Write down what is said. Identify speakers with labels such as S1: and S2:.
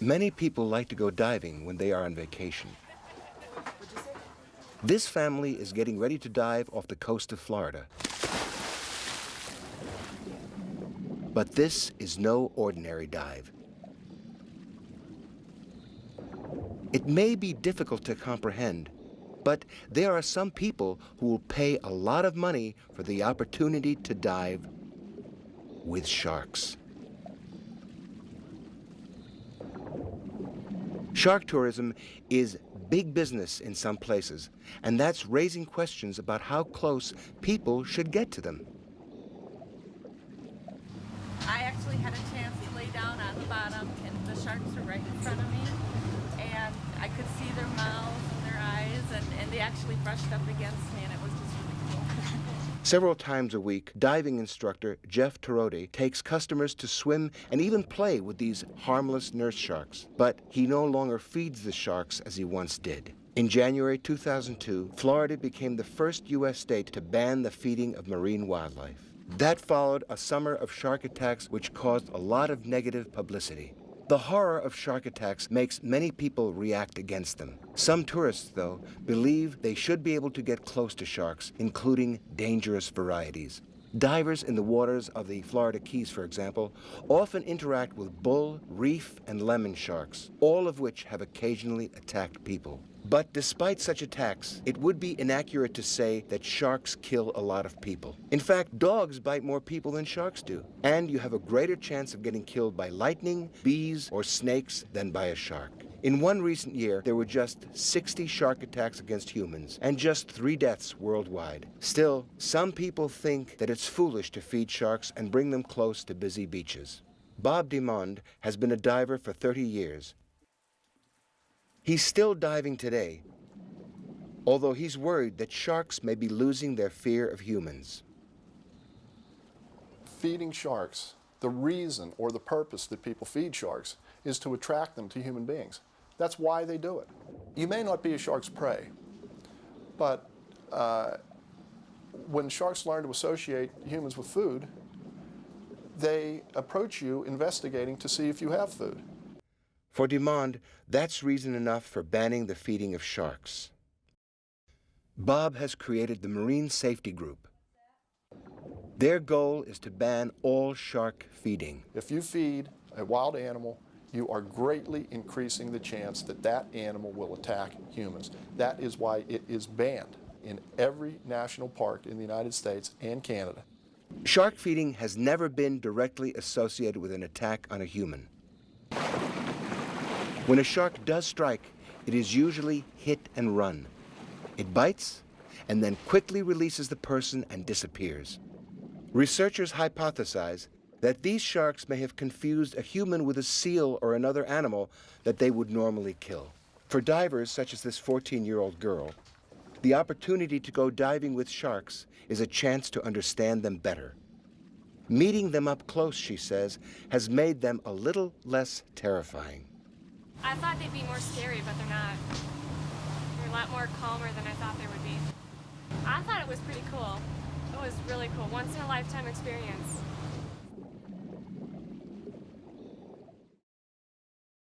S1: Many people like to go diving when they are on vacation. This family is getting ready to dive off the coast of Florida. But this is no ordinary dive. It may be difficult to comprehend, but there are some people who will pay a lot of money for the opportunity to dive with sharks. Shark tourism is big business in some places, and that's raising questions about how close people should get to them.
S2: I actually had a chance to lay down on the bottom, and the sharks were right in front of me, and I could see their mouths and their eyes, and they actually brushed up against me, and it was just really cool.
S1: Several times a week, diving instructor Jeff Tarodi takes customers to swim and even play with these harmless nurse sharks. But he no longer feeds the sharks as he once did. In January 2002, Florida became the first U.S. state to ban the feeding of marine wildlife. That followed a summer of shark attacks which caused a lot of negative publicity. The horror of shark attacks makes many people react against them. Some tourists, though, believe they should be able to get close to sharks, including dangerous varieties. Divers in the waters of the Florida Keys, for example, often interact with bull, reef, and lemon sharks, all of which have occasionally attacked people. But despite such attacks, it would be inaccurate to say that sharks kill a lot of people. In fact, dogs bite more people than sharks do. And you have a greater chance of getting killed by lightning, bees, or snakes than by a shark. In one recent year, there were just 60 shark attacks against humans and just 3 deaths worldwide. Still, some people think that it's foolish to feed sharks and bring them close to busy beaches. Bob DeMond has been a diver for 30 years. He's still diving today, although he's worried that sharks may be losing their fear of humans.
S3: Feeding sharks, the reason or the purpose that people feed sharks is to attract them to human beings. That's why they do it. You may not be a shark's prey, but when sharks learn to associate humans with food, they approach you investigating to see if you have food.
S1: For DeMond, that's reason enough for banning the feeding of sharks. Bob has created the Marine Safety Group. Their goal is to ban all shark feeding.
S3: If you feed a wild animal, you are greatly increasing the chance that that animal will attack humans. That is why it is banned in every national park in the United States and Canada.
S1: Shark feeding has never been directly associated with an attack on a human. When a shark does strike, it is usually hit and run. It bites and then quickly releases the person and disappears. Researchers hypothesize that these sharks may have confused a human with a seal or another animal that they would normally kill. For divers such as this 14-year-old girl, the opportunity to go diving with sharks is a chance to understand them better. Meeting them up close, she says, has made them a little less terrifying.
S4: I thought they'd be more scary, but they're not. They're a lot more calmer than I thought they would be. I thought it was pretty cool. It was really cool. Once in a lifetime experience.